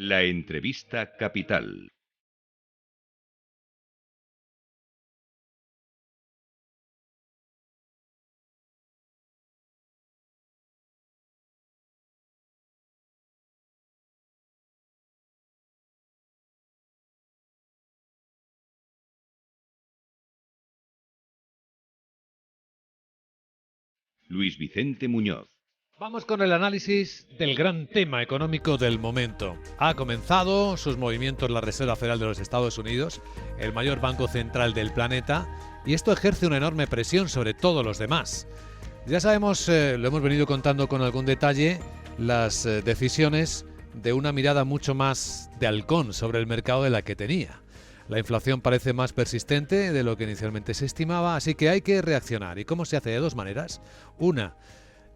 La entrevista capital. Luis Vicente Muñoz. Vamos con el análisis del gran tema económico del momento. Ha comenzado sus movimientos la Reserva Federal de los Estados Unidos, el mayor banco central del planeta, y esto ejerce una enorme presión sobre todos los demás. Ya sabemos, lo hemos venido contando con algún detalle, las decisiones de una mirada mucho más de halcón sobre el mercado de la que tenía. La inflación parece más persistente de lo que inicialmente se estimaba, así que hay que reaccionar. ¿Y cómo se hace? De dos maneras. Una,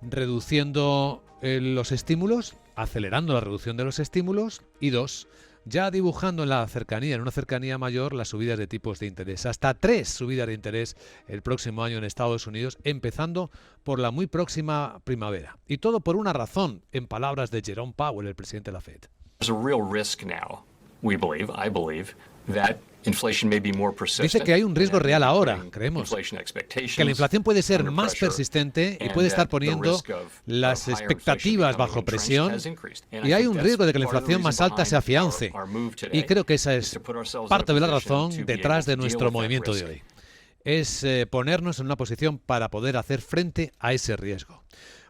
reduciendo los estímulos, acelerando la reducción de los estímulos, y dos, ya dibujando en la cercanía, en una cercanía mayor, las subidas de tipos de interés. Hasta 3 subidas de interés el próximo año en Estados Unidos, empezando por la muy próxima primavera. Y todo por una razón, en palabras de Jerome Powell, el presidente de la Fed. There's a real risk now, I believe, that inflation may be more persistent. Dice que hay un riesgo real ahora, creemos, que la inflación puede ser más persistente y puede estar poniendo las expectativas bajo presión, y hay un riesgo de que la inflación más alta se afiance. Y creo que esa es parte de la razón detrás de nuestro movimiento de hoy. Es ponernos en una posición para poder hacer frente a ese riesgo.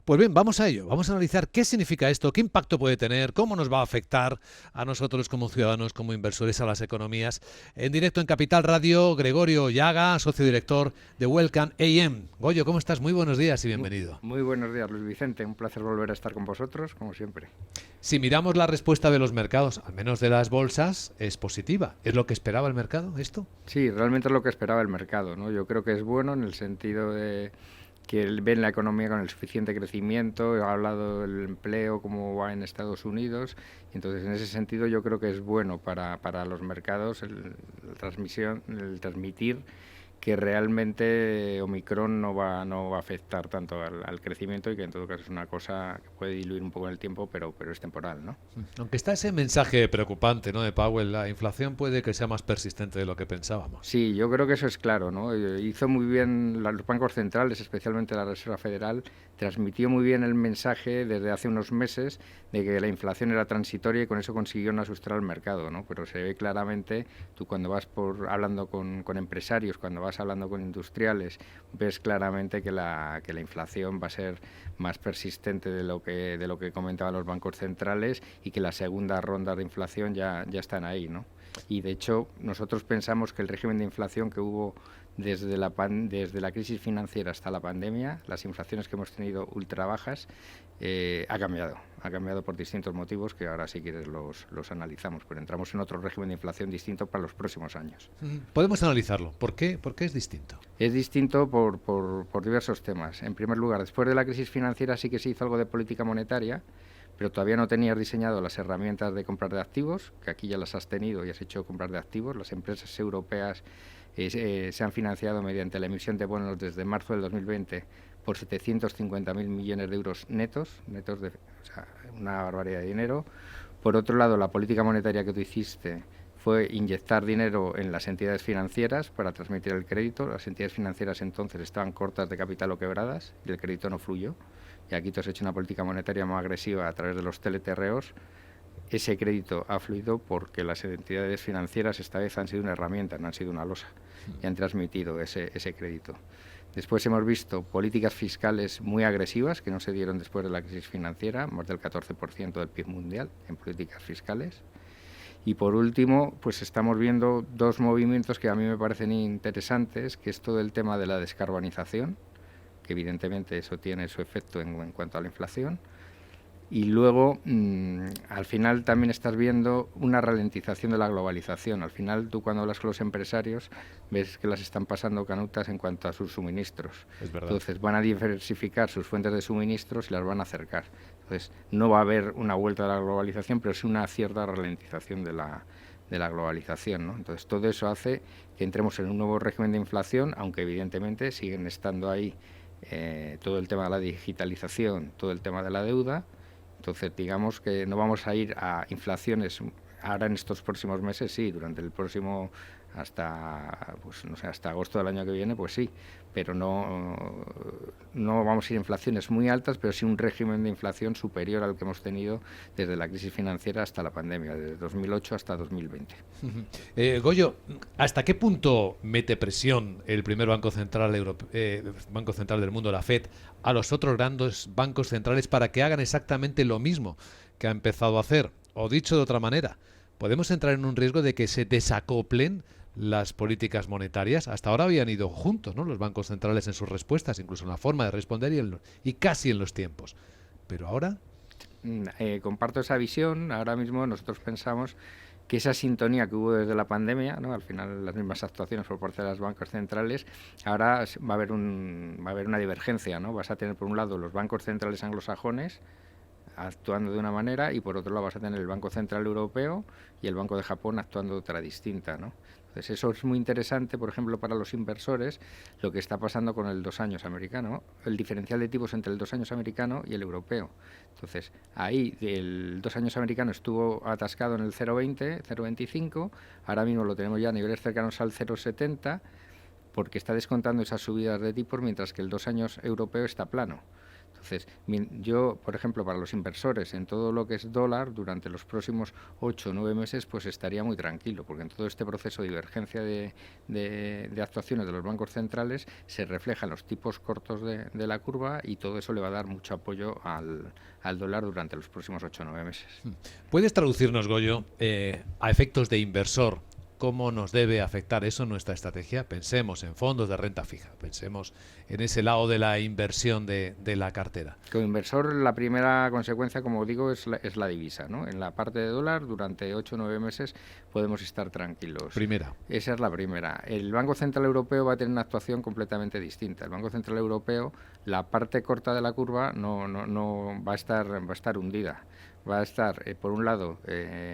Pues bien, vamos a ello. Vamos a analizar qué significa esto, qué impacto puede tener, cómo nos va a afectar a nosotros como ciudadanos, como inversores, a las economías. En directo en Capital Radio, Gregorio Llaga, socio director de Welcome AM. Goyo, ¿cómo estás? Muy buenos días y bienvenido. Muy buenos días, Luis Vicente. Un placer volver a estar con vosotros, como siempre. Si miramos la respuesta de los mercados, al menos de las bolsas, es positiva. ¿Es lo que esperaba el mercado, esto? Sí, realmente es lo que esperaba el mercado, ¿no? Yo creo que es bueno en el sentido de que ven la economía con el suficiente crecimiento. He hablado del empleo, cómo va en Estados Unidos, y entonces en ese sentido yo creo que es bueno para los mercados el transmitir que realmente Omicron no va a afectar tanto al crecimiento, y que en todo caso es una cosa que puede diluir un poco en el tiempo, pero es temporal, ¿no? Aunque está ese mensaje preocupante, ¿no?, de Powell, la inflación puede que sea más persistente de lo que pensábamos. Sí, yo creo que eso es claro, ¿no? Hizo muy bien los bancos centrales, especialmente la Reserva Federal, transmitió muy bien el mensaje desde hace unos meses de que la inflación era transitoria, y con eso consiguió no asustar al mercado, ¿no? Pero se ve claramente, tú cuando vas hablando con empresarios, cuando vas hablando con industriales, ves claramente que la inflación va a ser más persistente de lo que comentaban los bancos centrales, y que la segunda ronda de inflación ya están ahí, ¿no? Y de hecho nosotros pensamos que el régimen de inflación que hubo desde la crisis financiera hasta la pandemia, las inflaciones que hemos tenido ultra bajas, ha cambiado por distintos motivos que ahora, si quieres, los analizamos, pero entramos en otro régimen de inflación distinto para los próximos años. Podemos analizarlo. ¿Por qué? ¿Por qué es distinto? Es distinto por diversos temas. En primer lugar, después de la crisis financiera sí que se hizo algo de política monetaria, pero todavía no tenías diseñado las herramientas de comprar de activos, que aquí ya las has tenido y has hecho comprar de activos. Las empresas europeas se han financiado mediante la emisión de bonos desde marzo del 2020 por 750.000 millones de euros netos de, o sea, una barbaridad de dinero. Por otro lado, la política monetaria que tú hiciste fue inyectar dinero en las entidades financieras para transmitir el crédito. Las entidades financieras entonces estaban cortas de capital o quebradas y el crédito no fluyó. Y aquí tú has hecho una política monetaria más agresiva a través de los TLTROs. Ese crédito ha fluido porque las entidades financieras esta vez han sido una herramienta, no han sido una losa, y han transmitido ese crédito. Después hemos visto políticas fiscales muy agresivas que no se dieron después de la crisis financiera, más del 14% del PIB mundial en políticas fiscales. Y por último, pues estamos viendo dos movimientos que a mí me parecen interesantes, que es todo el tema de la descarbonización, que evidentemente eso tiene su efecto en cuanto a la inflación. Y luego, al final también estás viendo una ralentización de la globalización. Al final, tú cuando hablas con los empresarios, ves que las están pasando canutas en cuanto a sus suministros. Es verdad. Entonces, van a diversificar sus fuentes de suministros y las van a acercar. Entonces, no va a haber una vuelta a la globalización, pero sí una cierta ralentización de la globalización, ¿no? Entonces, todo eso hace que entremos en un nuevo régimen de inflación, aunque evidentemente siguen estando ahí todo el tema de la digitalización, todo el tema de la deuda, Entonces, digamos que no vamos a ir a inflaciones ahora en estos próximos meses, sí, durante el próximo hasta, pues no sé, hasta agosto del año que viene, pues sí, pero no vamos a ir a inflaciones muy altas, pero sí un régimen de inflación superior al que hemos tenido desde la crisis financiera hasta la pandemia, desde 2008 hasta 2020. Goyo, ¿hasta qué punto mete presión el primer banco central banco central del mundo, la Fed, a los otros grandes bancos centrales para que hagan exactamente lo mismo que ha empezado a hacer? O dicho de otra manera, ¿podemos entrar en un riesgo de que se desacoplen las políticas monetarias? Hasta ahora habían ido juntos, ¿no?, los bancos centrales en sus respuestas, incluso en la forma de responder y casi en los tiempos. Pero ahora... Comparto esa visión. Ahora mismo nosotros pensamos que esa sintonía que hubo desde la pandemia, ¿no?, al final las mismas actuaciones por parte de los bancos centrales, ahora va a haber una divergencia, ¿no? Vas a tener por un lado los bancos centrales anglosajones actuando de una manera y por otro lado vas a tener el Banco Central Europeo y el Banco de Japón actuando de otra distinta, ¿no? Entonces eso es muy interesante, por ejemplo, para los inversores, lo que está pasando con el 2 años americano, el diferencial de tipos entre el 2 años americano y el europeo. Entonces ahí el 2 años americano estuvo atascado en el 0,20, 0,25, ahora mismo lo tenemos ya a niveles cercanos al 0,70 porque está descontando esas subidas de tipos mientras que el 2 años europeo está plano. Entonces, yo, por ejemplo, para los inversores en todo lo que es dólar, durante los próximos 8 o 9 meses, pues estaría muy tranquilo, porque en todo este proceso de divergencia de actuaciones de los bancos centrales se reflejan los tipos cortos de la curva y todo eso le va a dar mucho apoyo al dólar durante los próximos 8 o 9 meses. ¿Puedes traducirnos, Goyo, a efectos de inversor? ¿Cómo nos debe afectar eso nuestra estrategia? Pensemos en fondos de renta fija, pensemos en ese lado de la inversión de la cartera. Como inversor, la primera consecuencia, como digo, es la divisa, ¿no? En la parte de dólar, durante 8 o 9 meses podemos estar tranquilos. Primera. Esa es la primera. El Banco Central Europeo va a tener una actuación completamente distinta. El Banco Central Europeo, la parte corta de la curva no va a estar hundida. Va a estar, por un lado,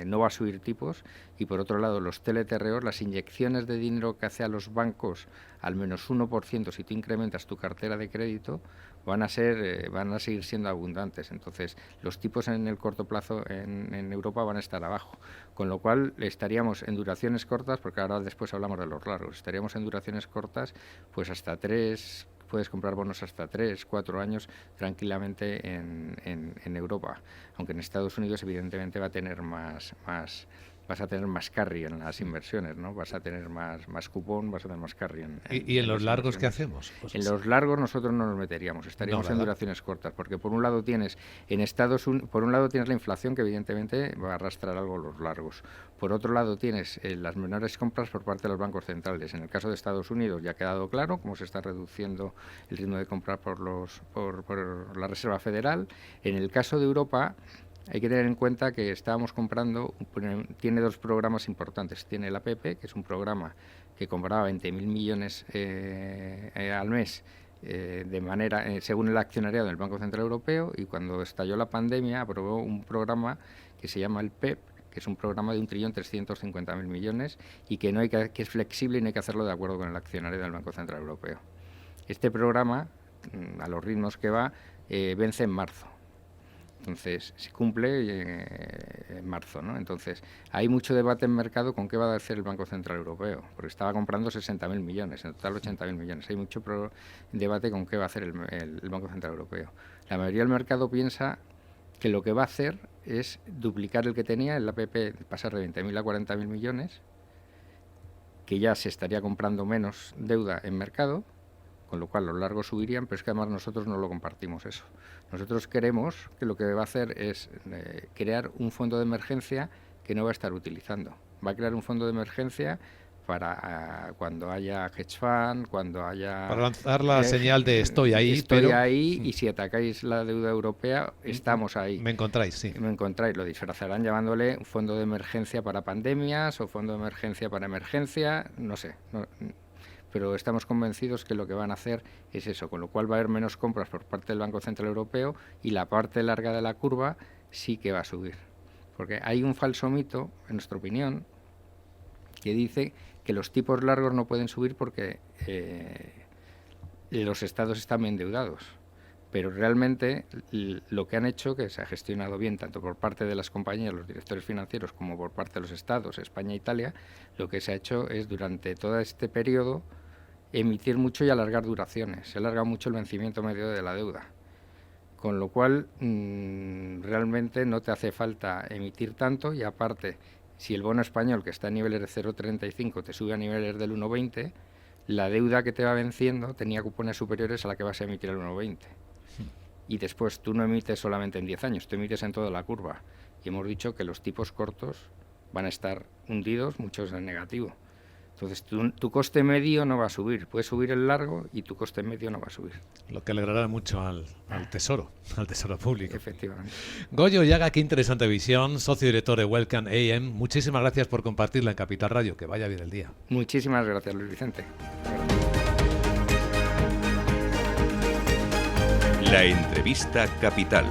no va a subir tipos y por otro lado los TLTROs, las inyecciones de dinero que hace a los bancos al menos 1% si tú incrementas tu cartera de crédito, van a seguir siendo abundantes. Entonces, los tipos en el corto plazo en Europa van a estar abajo, con lo cual estaríamos en duraciones cortas, porque ahora después hablamos de los largos, estaríamos en duraciones cortas pues hasta 3, puedes comprar bonos hasta 3, 4 años tranquilamente en Europa, aunque en Estados Unidos evidentemente vas a tener más carry en las inversiones, ¿no? Vas a tener más cupón, vas a tener más carry ¿Y en los largos qué hacemos? Pues en los largos nosotros no nos meteríamos, estaríamos en duraciones cortas, porque por un lado tienes la inflación que evidentemente va a arrastrar algo los largos. Por otro lado tienes las menores compras por parte de los bancos centrales. En el caso de Estados Unidos ya ha quedado claro cómo se está reduciendo el ritmo de compra por la Reserva Federal. En el caso de Europa hay que tener en cuenta que estábamos comprando, tiene dos programas importantes. Tiene el APP, que es un programa que compraba 20.000 millones al mes de manera según el accionariado del Banco Central Europeo, y cuando estalló la pandemia aprobó un programa que se llama el PEP, que es un programa de 1.350.000 millones y que es flexible y no hay que hacerlo de acuerdo con el accionario del Banco Central Europeo. Este programa, a los ritmos que va, vence en marzo. Entonces, se cumple en marzo, ¿no? Entonces, hay mucho debate en mercado con qué va a hacer el Banco Central Europeo, porque estaba comprando 60.000 millones, en total 80.000 millones. Hay mucho debate con qué va a hacer el Banco Central Europeo. La mayoría del mercado piensa que lo que va a hacer es duplicar el que tenía, el APP, pasar de 20.000 a 40.000 millones, que ya se estaría comprando menos deuda en mercado, con lo cual los largos subirían, pero es que además nosotros no lo compartimos eso. Nosotros queremos que lo que va a hacer es crear un fondo de emergencia que no va a estar utilizando. Va a crear un fondo de emergencia para cuando haya hedge fund, cuando haya... Para lanzar la señal de estoy ahí, y si atacáis la deuda europea, estamos ahí. Me encontráis, sí. Me encontráis, lo disfrazarán llamándole un fondo de emergencia para pandemias o fondo de emergencia para emergencia, no sé, pero estamos convencidos que lo que van a hacer es eso, con lo cual va a haber menos compras por parte del Banco Central Europeo y la parte larga de la curva sí que va a subir. Porque hay un falso mito, en nuestra opinión, que dice que los tipos largos no pueden subir porque los estados están endeudados. pero realmente lo que han hecho, que se ha gestionado bien tanto por parte de las compañías, los directores financieros, como por parte de los estados, España e Italia, lo que se ha hecho es durante todo este periodo emitir mucho y alargar duraciones. Se alarga mucho el vencimiento medio de la deuda, con lo cual realmente no te hace falta emitir tanto, y aparte, si el bono español, que está a niveles de 0,35, te sube a niveles del 1,20, la deuda que te va venciendo tenía cupones superiores a la que vas a emitir al 1,20. Y después tú no emites solamente en 10 años, tú emites en toda la curva. Y hemos dicho que los tipos cortos van a estar hundidos, muchos en negativo. Entonces tu coste medio no va a subir, puede subir el largo y tu coste medio no va a subir. Lo que alegrará mucho al tesoro público. Efectivamente. Goyo Llaga, qué interesante visión, socio director de Welcome AM. Muchísimas gracias por compartirla en Capital Radio. Que vaya bien el día. Muchísimas gracias, Luis Vicente. La entrevista capital.